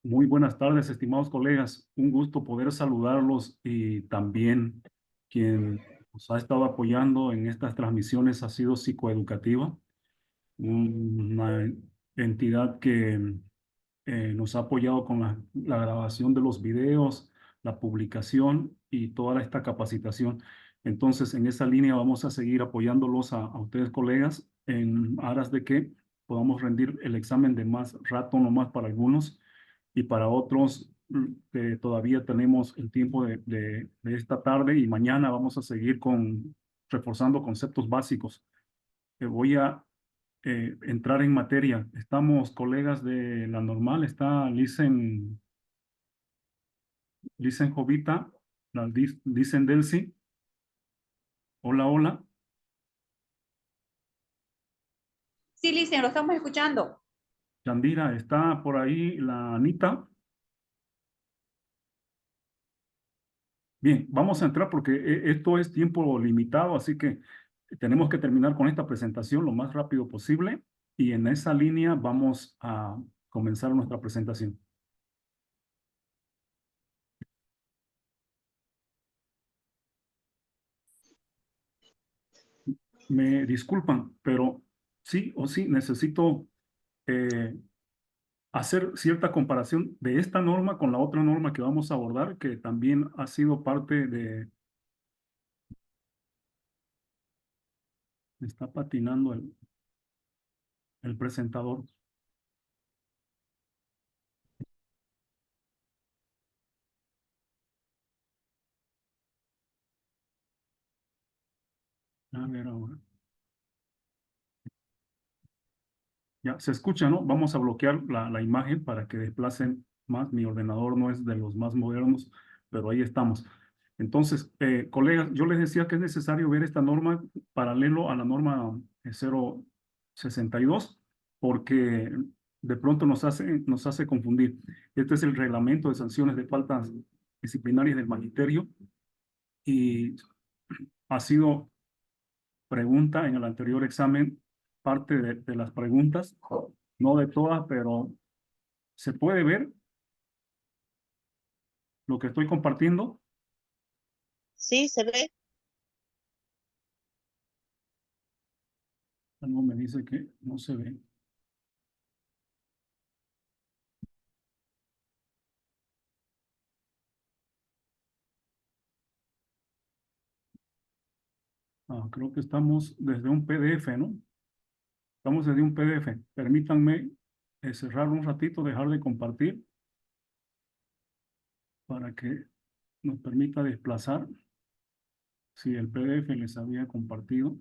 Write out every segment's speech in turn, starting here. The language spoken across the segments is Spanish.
Muy buenas tardes, estimados colegas. Un gusto poder saludarlos y también quien nos ha estado apoyando en estas transmisiones ha sido Psicoeducativa, una entidad que nos ha apoyado con la grabación de los videos, la publicación y toda esta capacitación. Entonces, en esa línea vamos a seguir apoyándolos a ustedes, colegas, en aras de que podamos rendir el examen de más rato, no más para algunos, y para otros que todavía tenemos el tiempo de esta tarde y mañana vamos a seguir reforzando conceptos básicos. Voy a entrar en materia. Estamos colegas de la normal, está Lisen Jovita, Lisen Delcy. Hola, hola. Sí, Licen, lo estamos escuchando. Yandira, está por ahí la Anita. Bien, vamos a entrar porque esto es tiempo limitado, así que tenemos que terminar con esta presentación lo más rápido posible y en esa línea vamos a comenzar nuestra presentación. Me disculpan, pero sí o sí necesito eh, hacer cierta comparación de esta norma con la otra norma que vamos a abordar, que también ha sido parte de... Me está patinando el presentador. A ver ahora. Ya, se escucha, ¿no? Vamos a bloquear la imagen para que desplacen más. Mi ordenador no es de los más modernos, pero ahí estamos. Entonces, colegas, yo les decía que es necesario ver esta norma paralelo a la norma 062, porque de pronto nos hace confundir. Este es el reglamento de sanciones de faltas disciplinarias del magisterio y ha sido pregunta en el anterior examen, parte de las preguntas, no de todas, pero se puede ver lo que estoy compartiendo. Sí, se ve. Algo me dice que no se ve. Creo que estamos desde un PDF, ¿no? Estamos desde un PDF. Permítanme cerrar un ratito, dejar de compartir para que nos permita desplazar si el PDF les había compartido.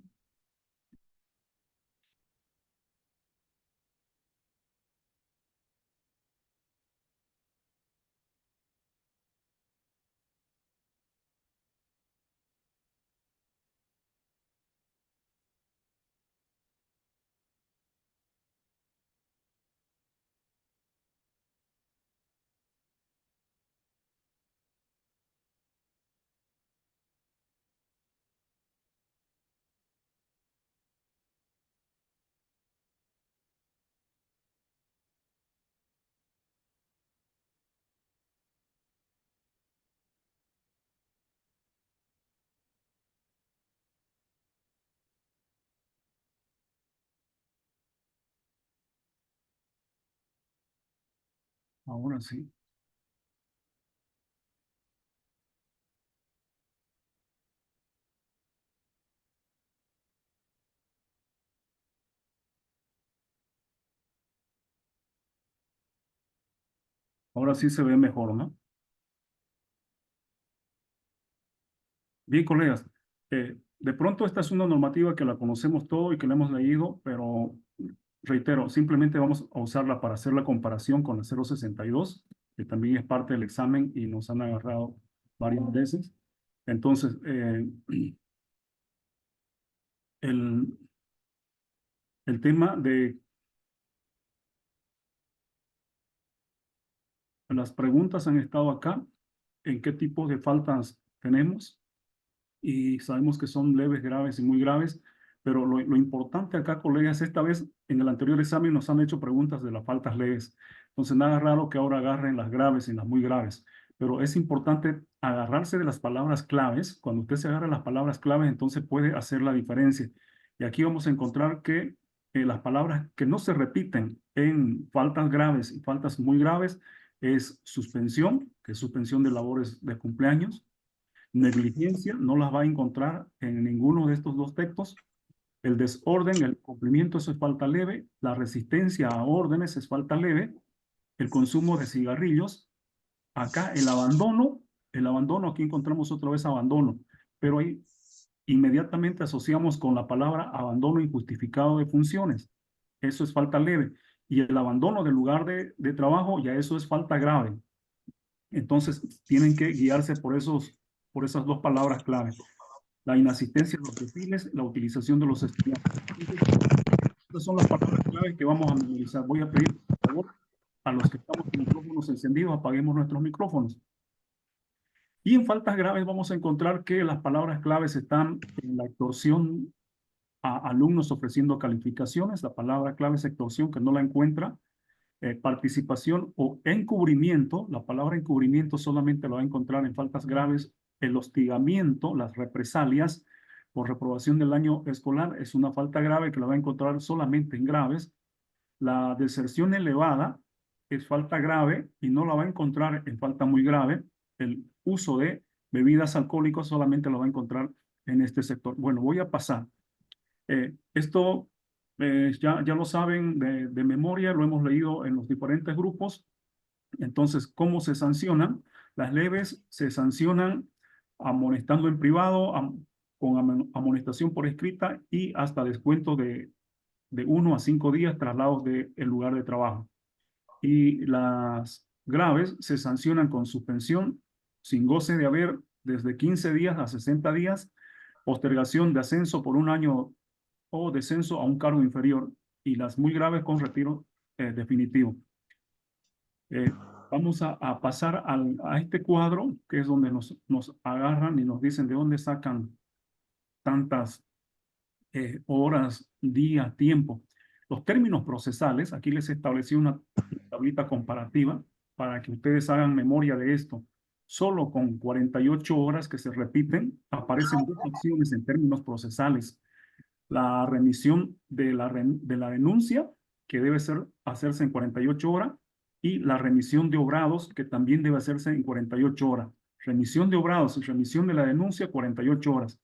Ahora sí. Ahora sí se ve mejor, ¿no? Bien, colegas, de pronto esta es una normativa que la conocemos todo y que la hemos leído, pero reitero, simplemente vamos a usarla para hacer la comparación con la 062, que también es parte del examen y nos han agarrado varias veces. Entonces, el, el tema de las preguntas han estado acá, en qué tipo de faltas tenemos, y sabemos que son leves, graves y muy graves, pero lo importante acá, colegas, esta vez en el anterior examen nos han hecho preguntas de las faltas leves. Entonces, nada raro que ahora agarren las graves y las muy graves. Pero es importante agarrarse de las palabras claves. Cuando usted se agarra las palabras claves, entonces puede hacer la diferencia. Y aquí vamos a encontrar que las palabras que no se repiten en faltas graves y faltas muy graves es suspensión, que es suspensión de labores de cumpleaños. Negligencia, no las va a encontrar en ninguno de estos dos textos. El desorden, el cumplimiento, eso es falta leve. La resistencia a órdenes es falta leve. El consumo de cigarrillos. Acá el abandono, aquí encontramos otra vez abandono, pero ahí inmediatamente asociamos con la palabra abandono injustificado de funciones. Eso es falta leve. Y el abandono del lugar de trabajo, ya eso es falta grave. Entonces, tienen que guiarse por esas dos palabras clave. La inasistencia de los perfiles, la utilización de los estudiantes. Estas son las palabras clave que vamos a memorizar. Voy a pedir, por favor, a los que estamos con micrófonos encendidos, apaguemos nuestros micrófonos. Y en faltas graves vamos a encontrar que las palabras claves están en la extorsión a alumnos ofreciendo calificaciones. La palabra clave es extorsión, que no la encuentra. Participación o encubrimiento. La palabra encubrimiento solamente la va a encontrar en faltas graves. El hostigamiento, las represalias por reprobación del año escolar es una falta grave que la va a encontrar solamente en graves. La deserción elevada es falta grave y no la va a encontrar en falta muy grave. El uso de bebidas alcohólicas solamente lo va a encontrar en este sector. Bueno, voy a pasar. Esto ya lo saben de memoria, lo hemos leído en los diferentes grupos. Entonces, ¿cómo se sancionan? Las leves se sancionan amonestando en privado, con amonestación por escrita y hasta descuento de 1 a 5 días traslados del lugar de trabajo. Y las graves se sancionan con suspensión sin goce de haber desde 15 días a 60 días, postergación de ascenso por 1 año o descenso a un cargo inferior, y las muy graves con retiro definitivo. Vamos a pasar a este cuadro, que es donde nos agarran y nos dicen de dónde sacan tantas horas, días, tiempo. Los términos procesales, aquí les establecí una tablita comparativa para que ustedes hagan memoria de esto. Solo con 48 horas que se repiten, aparecen dos opciones en términos procesales. La remisión de la denuncia, que debe hacerse en 48 horas, y la remisión de obrados, que también debe hacerse en 48 horas. Remisión de obrados y remisión de la denuncia, 48 horas.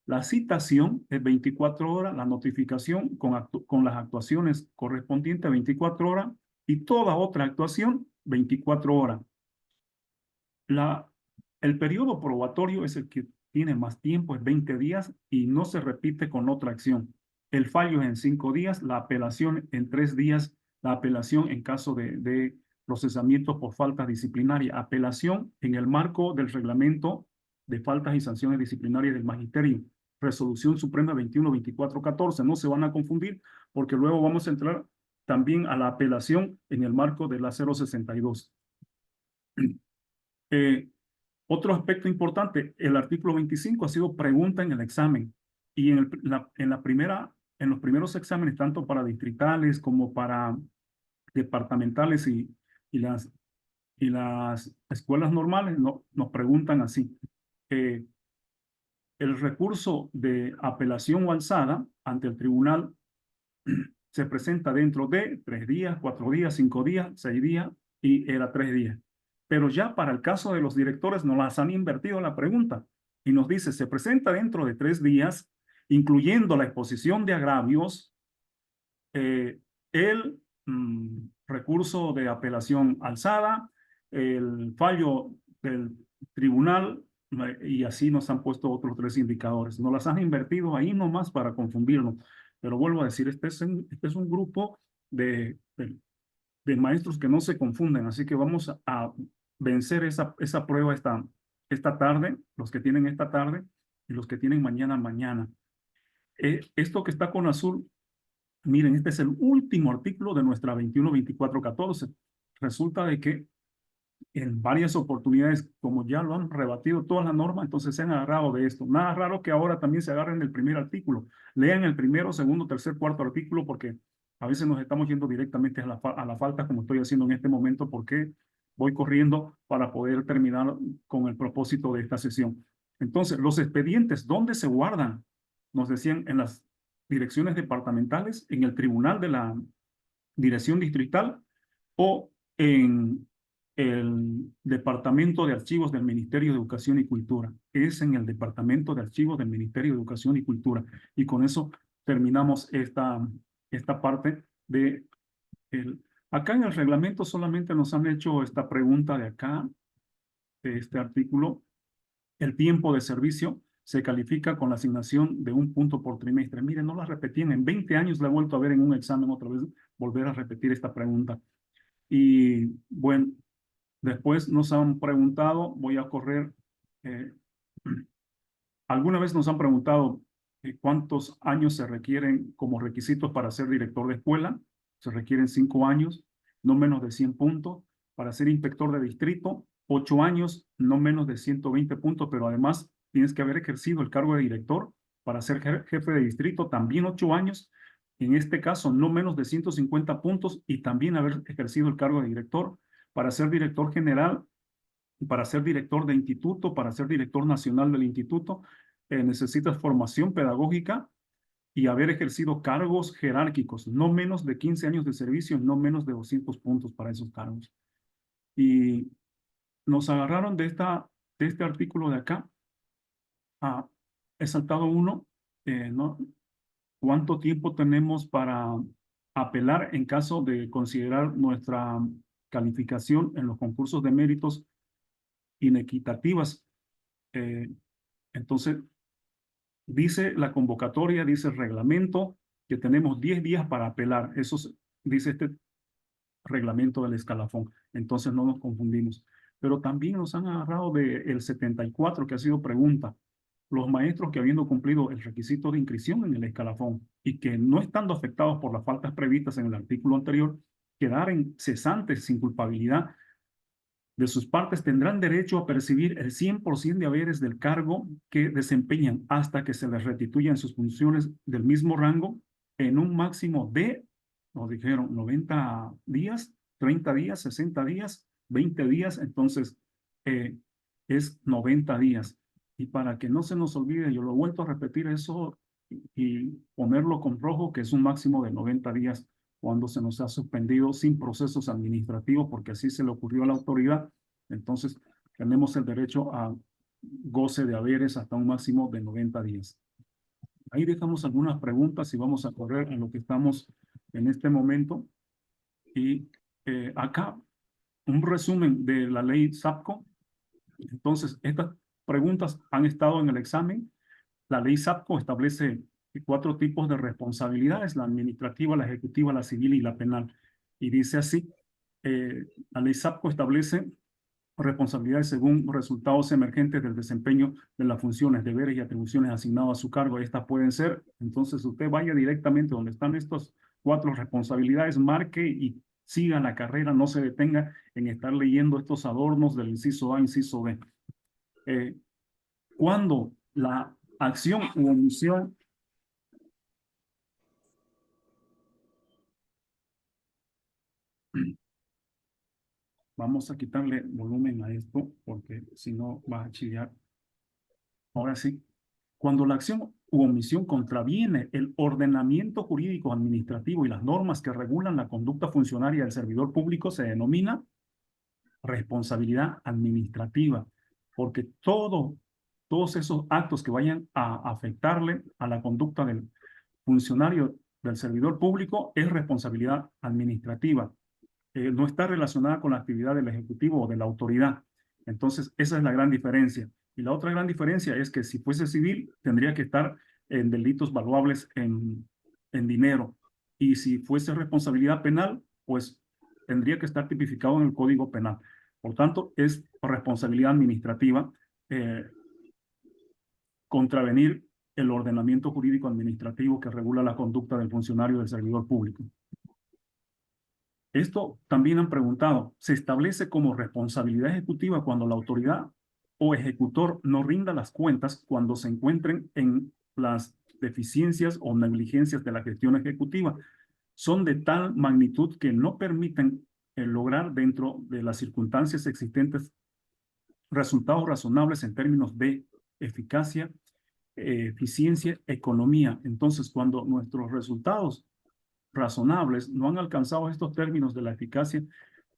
La citación es 24 horas, la notificación con las actuaciones correspondientes a 24 horas y toda otra actuación 24 horas. El periodo probatorio es el que tiene más tiempo, es 20 días y no se repite con otra acción. El fallo es en 5 días, la apelación en 3 días, la apelación en caso de procesamiento por falta disciplinaria, apelación en el marco del reglamento de faltas y sanciones disciplinarias del magisterio. Resolución Suprema 21-24-14. No se van a confundir porque luego vamos a entrar también a la apelación en el marco de la 062. Otro aspecto importante, el artículo 25 ha sido pregunta en el examen y en los primeros exámenes, tanto para distritales como para departamentales y las escuelas normales, nos preguntan así. El recurso de apelación o alzada ante el tribunal se presenta dentro de 3 días, 4 días, 5 días, 6 días y era 3 días. Pero ya para el caso de los directores nos las han invertido la pregunta y nos dice, se presenta dentro de 3 días, incluyendo la exposición de agravios, el recurso de apelación alzada, el fallo del tribunal, y así nos han puesto otros 3 indicadores. Nos las han invertido ahí nomás para confundirnos. Pero vuelvo a decir, este es un grupo de maestros que no se confunden, así que vamos a vencer esa prueba esta tarde, los que tienen esta tarde y los que tienen mañana. Esto que está con azul, miren, este es el último artículo de nuestra 21-24-14. Resulta de que en varias oportunidades, como ya lo han rebatido todas las normas, entonces se han agarrado de esto. Nada raro que ahora también se agarren del primer artículo. Lean el primero, segundo, tercer, cuarto artículo porque A veces nos estamos yendo directamente a la falta, como estoy haciendo en este momento, porque voy corriendo para poder terminar con el propósito de esta sesión. Entonces, los expedientes, ¿dónde se guardan? Nos decían en las direcciones departamentales, en el tribunal de la dirección distrital o en el Departamento de Archivos del Ministerio de Educación y Cultura. Es en el Departamento de Archivos del Ministerio de Educación y Cultura. Y con eso terminamos esta parte de... acá en el reglamento solamente nos han hecho esta pregunta de acá, de este artículo. El tiempo de servicio se califica con la asignación de 1 punto por trimestre. Miren, no la repetían. En 20 años la he vuelto a ver en un examen otra vez, volver a repetir esta pregunta. Y bueno, después nos han preguntado, voy a correr, alguna vez nos han preguntado cuántos años se requieren como requisitos para ser director de escuela. Se requieren 5 años, no menos de 100 puntos. Para ser inspector de distrito, 8 años, no menos de 120 puntos, pero además tienes que haber ejercido el cargo de director. Para ser jefe de distrito, también 8 años. En este caso, no menos de 150 puntos y también haber ejercido el cargo de director. Para ser director general, para ser director de instituto, para ser director nacional del instituto, necesitas formación pedagógica y haber ejercido cargos jerárquicos, no menos de 15 años de servicio, no menos de 200 puntos para esos cargos. Y nos agarraron de este artículo de acá. He saltado uno, ¿no? ¿Cuánto tiempo tenemos para apelar en caso de considerar nuestra calificación en los concursos de méritos inequitativas? Entonces, dice la convocatoria, dice el reglamento, que tenemos 10 días para apelar. Eso dice este reglamento del escalafón. Entonces no nos confundimos. Pero también nos han agarrado del 74, que ha sido pregunta. Los maestros que habiendo cumplido el requisito de inscripción en el escalafón y que no estando afectados por las faltas previstas en el artículo anterior, quedaren cesantes sin culpabilidad de sus partes, tendrán derecho a percibir el 100% de haberes del cargo que desempeñan hasta que se les restituyan sus funciones del mismo rango en un máximo de, nos dijeron, 90 días, 30 días, 60 días, 20 días, entonces es 90 días. Y para que no se nos olvide, yo lo he vuelto a repetir eso y ponerlo con rojo, que es un máximo de 90 días cuando se nos ha suspendido sin procesos administrativos, porque así se le ocurrió a la autoridad. Entonces, tenemos el derecho a goce de haberes hasta un máximo de 90 días. Ahí dejamos algunas preguntas y vamos a correr en lo que estamos en este momento. Y acá, un resumen de la ley SAPCO. Entonces, estas preguntas han estado en el examen. La ley SAPCO establece 4 tipos de responsabilidades: la administrativa, la ejecutiva, la civil y la penal. Y dice así, la ley SAPCO establece responsabilidades según resultados emergentes del desempeño de las funciones, deberes y atribuciones asignadas a su cargo. Estas pueden ser, entonces usted vaya directamente donde están estas 4 responsabilidades, marque y siga la carrera, no se detenga en estar leyendo estos adornos del inciso A, inciso B. Cuando la acción u omisión vamos a quitarle volumen a esto porque si no va a chillar. Ahora sí, cuando la acción u omisión contraviene el ordenamiento jurídico administrativo y las normas que regulan la conducta funcionaria del servidor público, se denomina responsabilidad administrativa, porque todos esos actos que vayan a afectarle a la conducta del funcionario del servidor público es responsabilidad administrativa. No está relacionada con la actividad del ejecutivo o de la autoridad. Entonces, esa es la gran diferencia. Y la otra gran diferencia es que si fuese civil, tendría que estar en delitos valuables en dinero. Y si fuese responsabilidad penal, pues tendría que estar tipificado en el Código Penal. Por tanto, es responsabilidad administrativa contravenir el ordenamiento jurídico administrativo que regula la conducta del funcionario del servidor público. Esto también han preguntado, ¿se establece como responsabilidad ejecutiva cuando la autoridad o ejecutor no rinda las cuentas cuando se encuentren en las deficiencias o negligencias de la gestión ejecutiva? son de tal magnitud que no permiten lograr dentro de las circunstancias existentes resultados razonables en términos de eficacia, eficiencia, economía. Entonces, cuando nuestros resultados razonables no han alcanzado estos términos de la eficacia,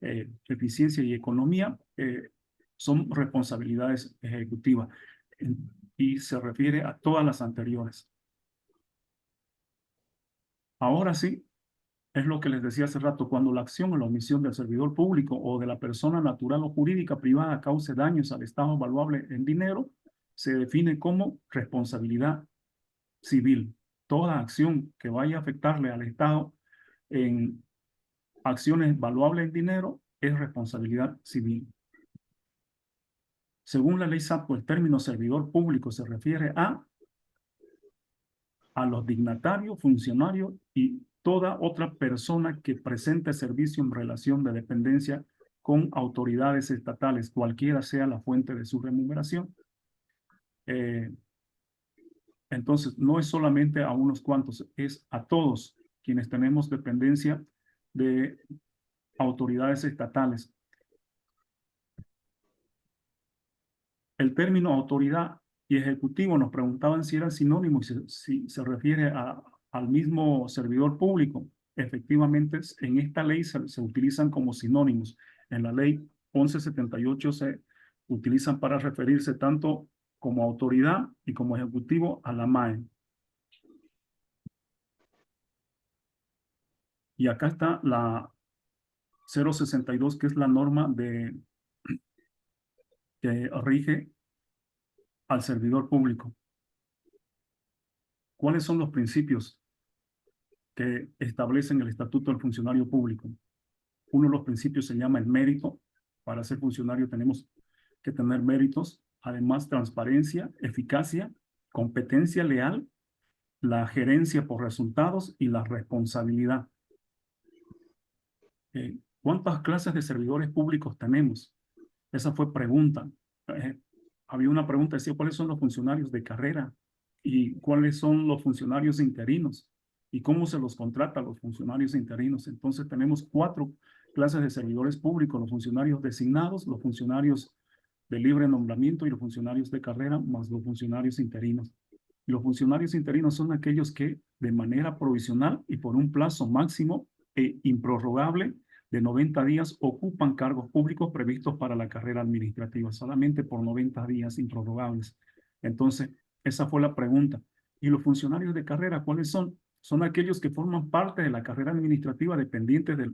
eficiencia y economía, son responsabilidades ejecutivas y se refiere a todas las anteriores. Ahora sí, es lo que les decía hace rato, cuando la acción o la omisión del servidor público o de la persona natural o jurídica privada cause daños al Estado valuable en dinero, se define como responsabilidad civil. Toda acción que vaya a afectarle al Estado en acciones valuables en dinero es responsabilidad civil. Según la ley SAPO, el término servidor público se refiere a los dignatarios, funcionarios y toda otra persona que presente servicio en relación de dependencia con autoridades estatales, cualquiera sea la fuente de su remuneración. Entonces, no es solamente a unos cuantos, es a todos quienes tenemos dependencia de autoridades estatales. El término autoridad y ejecutivo nos preguntaban si eran sinónimos, si se refiere al mismo servidor público. Efectivamente, en esta ley se utilizan como sinónimos. En la ley 1178 se utilizan para referirse tanto como autoridad y como ejecutivo a la MAE. Y acá está la 062, que es la norma que rige al servidor público. ¿Cuáles son los principios que establecen el Estatuto del Funcionario Público? Uno de los principios se llama el mérito. Para ser funcionario tenemos que tener méritos. Además, transparencia, eficacia, competencia leal, la gerencia por resultados y la responsabilidad. ¿Cuántas clases de servidores públicos tenemos? Esa fue pregunta. Había una pregunta, decía, ¿cuáles son los funcionarios de carrera? ¿Y cuáles son los funcionarios interinos? ¿Y cómo se los contrata a los funcionarios interinos? Entonces tenemos 4 clases de servidores públicos: los funcionarios designados, los funcionarios de libre nombramiento y los funcionarios de carrera, más los funcionarios interinos. Y los funcionarios interinos son aquellos que de manera provisional y por un plazo máximo e improrrogable de 90 días ocupan cargos públicos previstos para la carrera administrativa, solamente por 90 días improrrogables. Entonces, esa fue la pregunta. ¿Y los funcionarios de carrera cuáles son? Son aquellos que forman parte de la carrera administrativa dependientes de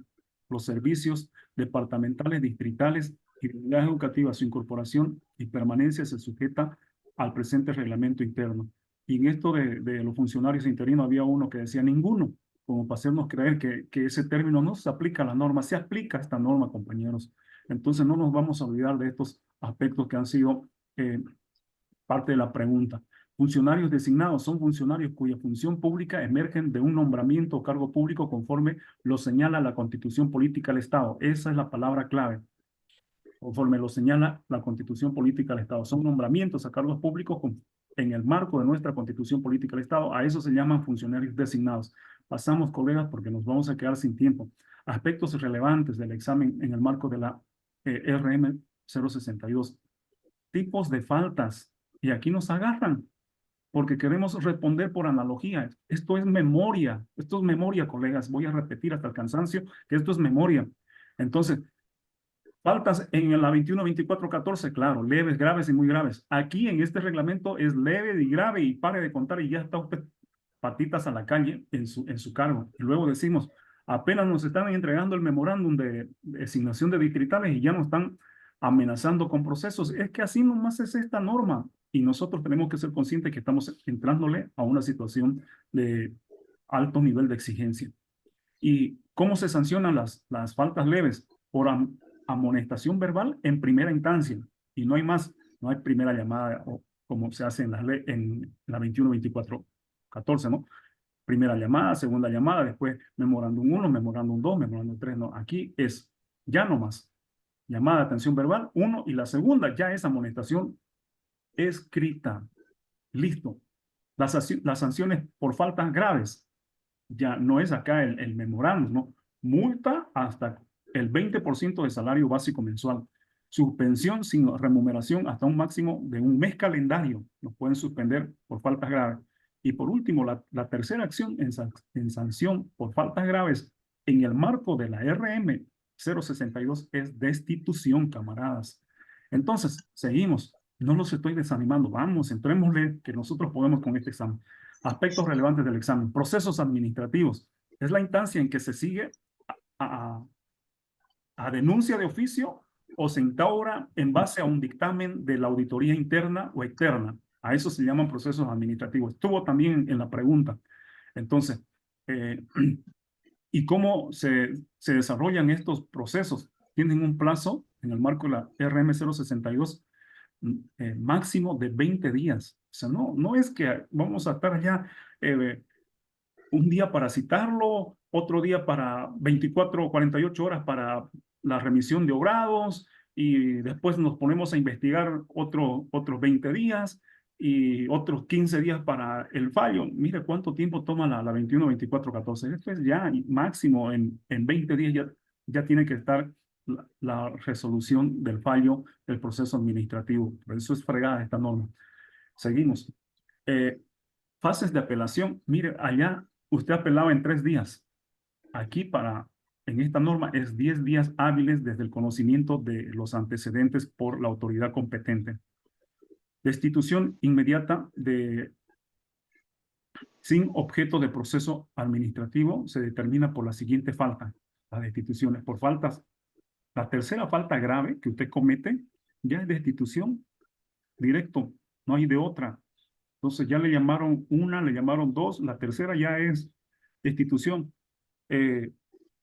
los servicios departamentales, distritales y de unidades educativas. Su incorporación y permanencia se sujeta al presente reglamento interno. Y en esto de los funcionarios interinos había uno que decía ninguno, como para hacernos creer que ese término no se aplica a la norma. Se aplica a esta norma, compañeros. Entonces no nos vamos a olvidar de estos aspectos que han sido parte de la pregunta. Funcionarios designados son funcionarios cuya función pública emergen de un nombramiento o cargo público conforme lo señala la Constitución Política del Estado. Esa es la palabra clave. Conforme lo señala la Constitución Política del Estado. Son nombramientos a cargos públicos en el marco de nuestra Constitución Política del Estado. A eso se llaman funcionarios designados. Pasamos, colegas, porque nos vamos a quedar sin tiempo. Aspectos relevantes del examen en el marco de la RM 062. Tipos de faltas. Y aquí nos agarran, porque queremos responder por analogía. Esto es memoria. Esto es memoria, colegas. Voy a repetir hasta el cansancio que esto es memoria. Entonces, faltas en la 21, 24, 14, claro, leves, graves y muy graves. Aquí en este reglamento es leve y grave y pare de contar y ya está usted patitas a la calle en su cargo. Y luego decimos, apenas nos están entregando el memorándum de designación de distritales y ya nos están amenazando con procesos. Es que así nomás es esta norma y nosotros tenemos que ser conscientes que estamos entrándole a una situación de alto nivel de exigencia. ¿Y cómo se sancionan las faltas leves? Por amonestación verbal en primera instancia. Y no hay más, no hay primera llamada o como se hace en la 21, 24, 14, ¿no? Primera llamada, segunda llamada, después memorándum 1, memorándum 2, memorándum 3, no. Aquí es ya no más. Llamada de atención verbal 1 y la segunda ya es amonestación escrita. Listo. Las sanciones por faltas graves. Ya no es acá el memorándum, ¿no? Multa hasta el 20% de salario básico mensual. Suspensión sin remuneración hasta un máximo de un mes calendario. Nos pueden suspender por faltas graves. Y por último, la tercera acción en sanción por faltas graves en el marco de la RM 062 es destitución, camaradas. Entonces, seguimos. No los estoy desanimando. Vamos, entrémosle que nosotros podemos con este examen. Aspectos relevantes del examen. Procesos administrativos. Es la instancia en que se sigue a, a denuncia de oficio o se instaura en base a un dictamen de la auditoría interna o externa. A eso se llaman procesos administrativos. Estuvo también en la pregunta. Entonces, ¿y cómo se desarrollan estos procesos? Tienen un plazo en el marco de la RM 062 máximo de 20 días. O sea, no es que vamos a estar allá un día para citarlo, otro día para 24 o 48 horas para la remisión de obrados y después nos ponemos a investigar otros 20 días y otros 15 días para el fallo. Mire cuánto tiempo toma la 21, 24, 14. Esto es ya máximo en 20 días ya tiene que estar la resolución del fallo del proceso administrativo. Por eso es fregada esta norma. Seguimos. Fases de apelación. Mire, allá usted apelaba en 3 días. Aquí en esta norma es 10 días hábiles desde el conocimiento de los antecedentes por la autoridad competente. Destitución inmediata sin objeto de proceso administrativo se determina por la siguiente falta. Las destituciones por faltas. La tercera falta grave que usted comete ya es destitución directo, no hay de otra. Entonces ya le llamaron una, le llamaron dos, la tercera ya es destitución.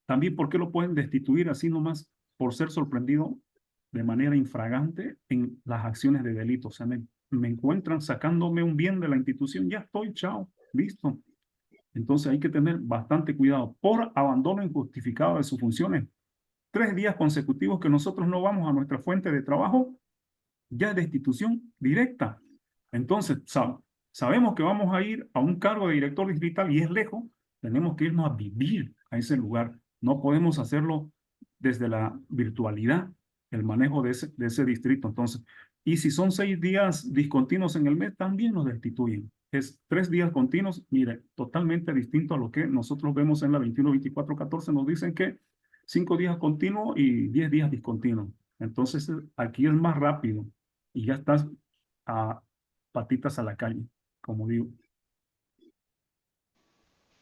También, ¿por qué lo pueden destituir así nomás? Por ser sorprendido de manera infragante en las acciones de delito. O sea, me encuentran sacándome un bien de la institución, ya estoy, chao, listo. Entonces hay que tener bastante cuidado por abandono injustificado de sus funciones. 3 días consecutivos que nosotros no vamos a nuestra fuente de trabajo, ya es destitución directa. Entonces, sabemos que vamos a ir a un cargo de director distrital y es lejos, tenemos que irnos a vivir a ese lugar. No podemos hacerlo desde la virtualidad, el manejo de ese distrito. Entonces, y si son 6 días discontinuos en el mes, también nos destituyen. Es 3 días continuos, mire, totalmente distinto a lo que nosotros vemos en la 21, 24, 14. Nos dicen que 5 días continuos y 10 días discontinuos. Entonces, aquí es más rápido y ya estás a patitas a la calle, como digo.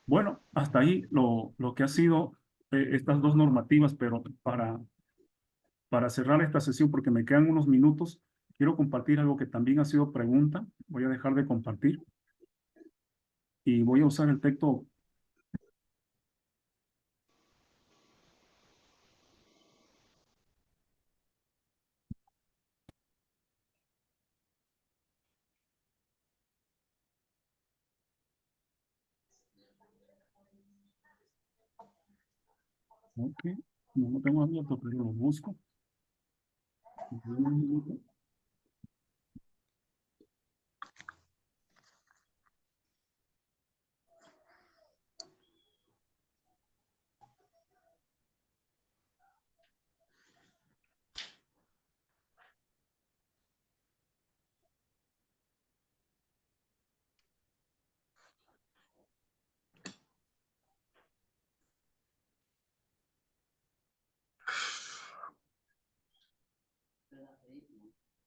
Bueno, hasta ahí lo que ha sido estas dos normativas, pero para cerrar esta sesión, porque me quedan unos minutos, quiero compartir algo que también ha sido pregunta. Voy a dejar de compartir y voy a usar el texto. Ok, no lo tengo abierto, pero lo busco.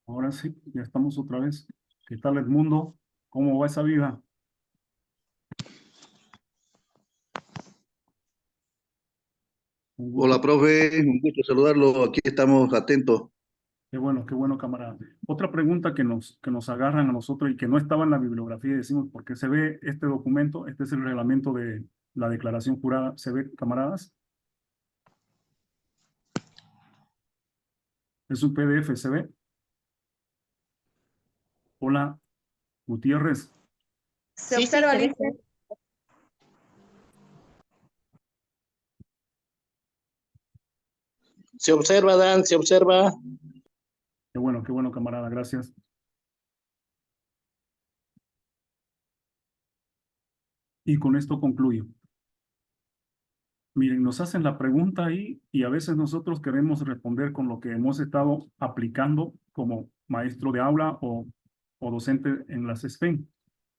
Ahora sí, ya estamos otra vez. ¿Qué tal, Edmundo? ¿Cómo va esa vida? Un gusto. Hola, profe, un gusto saludarlo. Aquí estamos atentos. Qué bueno, camarada. Otra pregunta que nos agarran a nosotros y que no estaba en la bibliografía, y decimos, ¿por qué se ve este documento? Este es el reglamento de la declaración jurada. ¿Se ve, camaradas? Es un PDF, ¿se ve? Hola, Gutiérrez. Se Sí, observa, se ve. Lice. Se observa, Dan, se observa. Qué bueno, camarada, gracias. Y con esto concluyo. Miren, nos hacen la pregunta ahí y a veces nosotros queremos responder con lo que hemos estado aplicando como maestro de aula o docente en las STEM.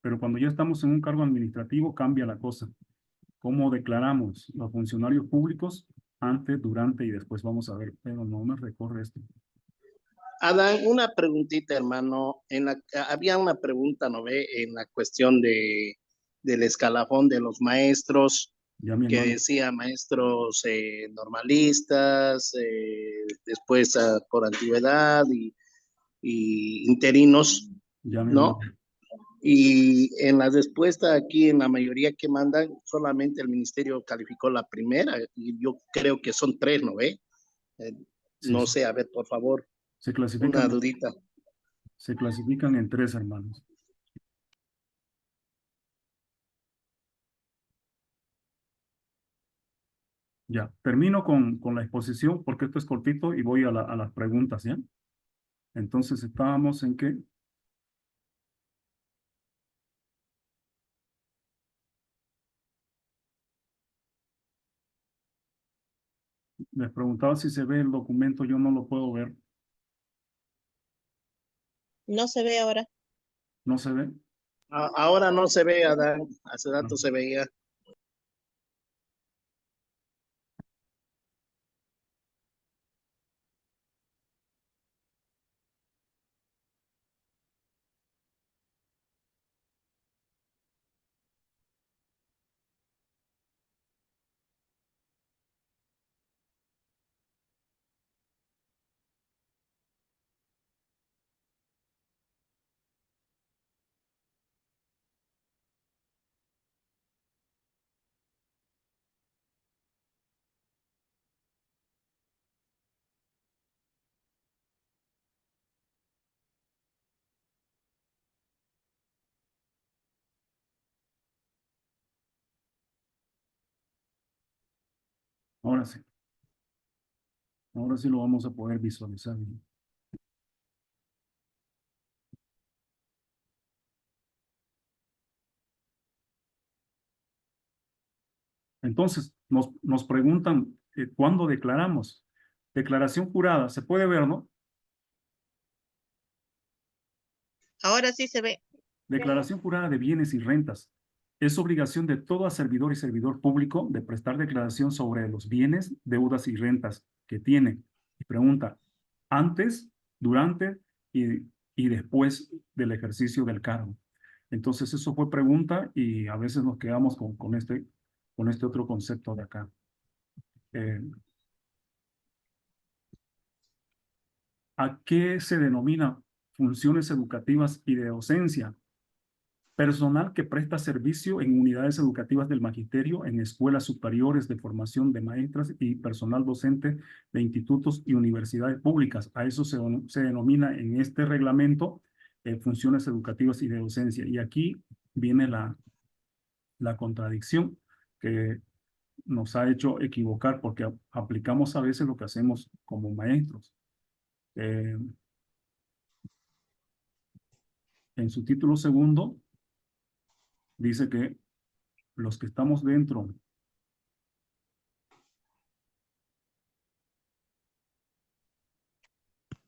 Pero cuando ya estamos en un cargo administrativo cambia la cosa. ¿Cómo declaramos los funcionarios públicos antes, durante y después? Vamos a ver, pero no me recorre esto. Adán, una preguntita, hermano. Había una pregunta, ¿no ve? En la cuestión del escalafón de los maestros, Ya mi que hermano, decía maestros normalistas, después por antigüedad y interinos, ya mi hermano. ¿no? Y en la respuesta aquí, en la mayoría que mandan, solamente el ministerio calificó la primera, y yo creo que son tres, ¿no ve? Eh, Sí, no sí. sé, a ver, por favor, Se una clasifican, dudita. se clasifican en tres, hermanos. Ya, termino con la exposición porque esto es cortito y voy a las preguntas, ¿ya? Entonces estábamos en que les preguntaba si se ve el documento, yo no lo puedo ver, No se ve ahora. no se ve. Ahora no se ve, Adán, hace Ah, rato se veía. ahora sí, ahora sí lo vamos a poder visualizar bien. Entonces, nos preguntan cuándo declaramos. Declaración jurada, se puede ver, ¿no? Ahora sí se ve. Declaración jurada de bienes y rentas. Es obligación de todo servidor y servidor público de prestar declaración sobre los bienes, deudas y rentas que tiene. Y pregunta, antes, durante y después del ejercicio del cargo. Entonces, eso fue pregunta y a veces nos quedamos con este otro concepto de acá. ¿A qué se denomina funciones educativas y de docencia? Personal que presta servicio en unidades educativas del magisterio, en escuelas superiores de formación de maestras y personal docente de institutos y universidades públicas. A eso se denomina en este reglamento funciones educativas y de docencia. Y aquí viene la contradicción que nos ha hecho equivocar porque aplicamos a veces lo que hacemos como maestros. En su título segundo dice que los que estamos dentro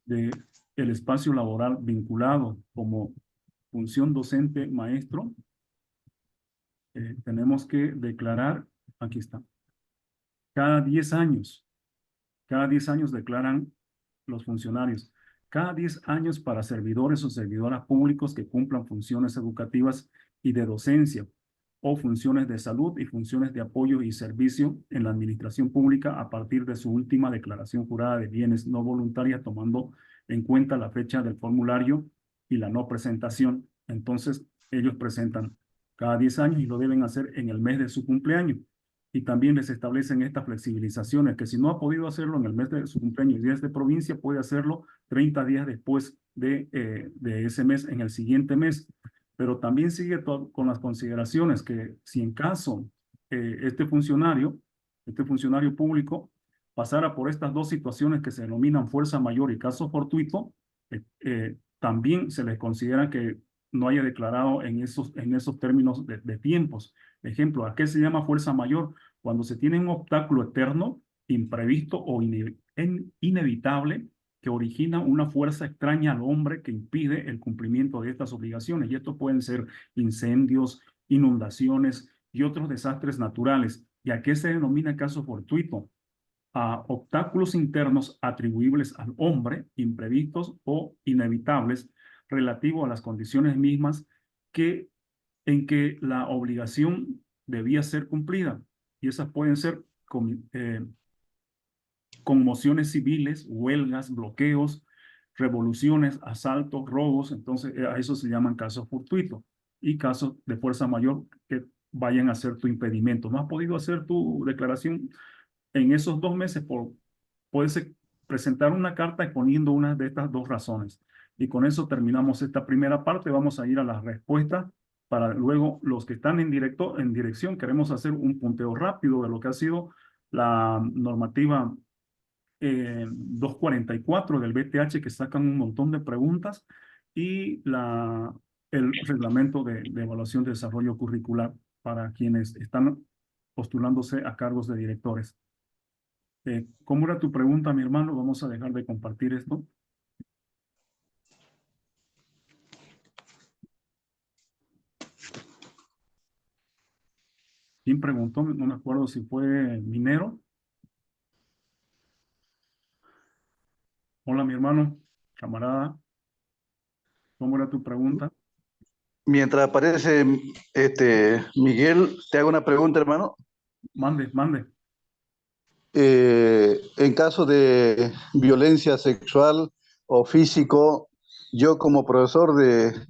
de el espacio laboral vinculado como función docente maestro, tenemos que declarar, aquí está, cada 10 años, cada 10 años declaran los funcionarios, cada 10 años para servidores o servidoras públicos que cumplan funciones educativas y de docencia, o funciones de salud y funciones de apoyo y servicio en la administración pública a partir de su última declaración jurada de bienes no voluntarias, tomando en cuenta la fecha del formulario y la no presentación. Entonces, ellos presentan cada 10 años y lo deben hacer en el mes de su cumpleaños. Y también les establecen estas flexibilizaciones, que si no ha podido hacerlo en el mes de su cumpleaños y es de provincia, puede hacerlo 30 días después de ese mes, en el siguiente mes. Pero también sigue con las consideraciones que si en caso este funcionario público, pasara por estas dos situaciones que se denominan fuerza mayor y caso fortuito, también se les considera que no haya declarado en esos términos de tiempos. Ejemplo, ¿a qué se llama fuerza mayor? Cuando se tiene un obstáculo externo, imprevisto o inevitable, que origina una fuerza extraña al hombre que impide el cumplimiento de estas obligaciones. Y estos pueden ser incendios, inundaciones y otros desastres naturales. ¿Y a qué se denomina caso fortuito? A obstáculos internos atribuibles al hombre, imprevistos o inevitables, relativo a las condiciones mismas en que la obligación debía ser cumplida. Y esas pueden ser conmociones civiles, huelgas, bloqueos, revoluciones, asaltos, robos. Entonces, a eso se llaman casos fortuitos y casos de fuerza mayor que vayan a ser tu impedimento. No has podido hacer tu declaración en esos 2 meses, puedes presentar una carta exponiendo una de estas 2 razones. Y con eso terminamos esta primera parte. Vamos a ir a las respuestas para luego los que están en dirección. Queremos hacer un punteo rápido de lo que ha sido la normativa 244 del BTH, que sacan un montón de preguntas, y el reglamento de evaluación de desarrollo curricular para quienes están postulándose a cargos de directores. ¿Cómo era tu pregunta, mi hermano? Vamos a dejar de compartir esto. ¿Quién preguntó? No me acuerdo si fue Minero. Hola, mi hermano, camarada. ¿Cómo era tu pregunta? Mientras aparece Miguel, te hago una pregunta, hermano. Mande, mande. En caso de violencia sexual o físico, yo como profesor de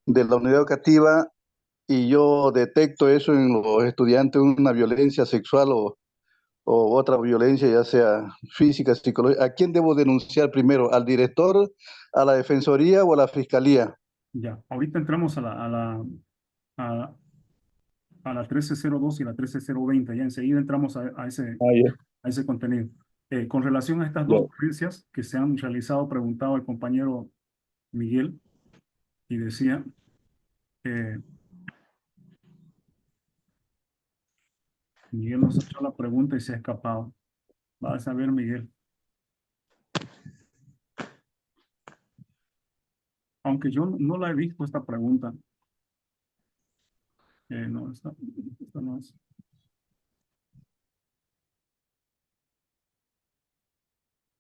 la unidad educativa y yo detecto eso en los estudiantes, una violencia sexual o otra violencia, ya sea física, psicológica, ¿a quién debo denunciar primero? ¿Al director, a la defensoría o a la fiscalía? Ya, ahorita entramos a, a la 1302 y la 13020. Ya enseguida entramos a Ya, ese contenido. Con relación a estas ya. 2 provincias que se han realizado, preguntaba el compañero Miguel y decía, Miguel nos ha hecho la pregunta y se ha escapado. Vas a ver, Miguel. Aunque yo no la he visto esta pregunta. No, esta no es.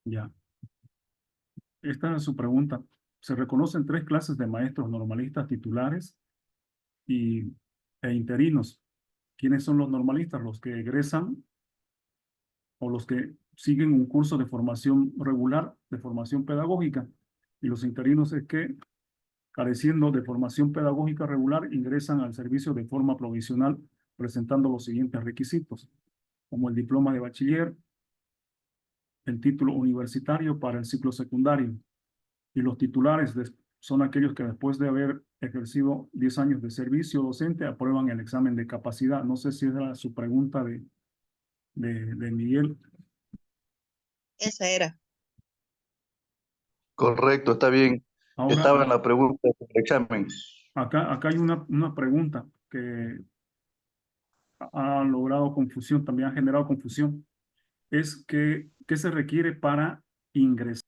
Ya. Esta es su pregunta. Se reconocen 3 clases de maestros normalistas titulares e interinos. ¿Quiénes son los normalistas? Los que egresan o los que siguen un curso de formación regular, de formación pedagógica. Y los interinos es que, careciendo de formación pedagógica regular, ingresan al servicio de forma provisional presentando los siguientes requisitos, como el diploma de bachiller, el título universitario para el ciclo secundario. Y los titulares son aquellos que después de haber ejercido 10 años de servicio docente aprueban el examen de capacidad. No sé si era su pregunta de Miguel. Esa era. Correcto, está bien. Estaba Ahora, en la pregunta del examen. acá hay una pregunta que ha logrado confusión, también ha generado confusión. Es que, ¿qué se requiere para ingresar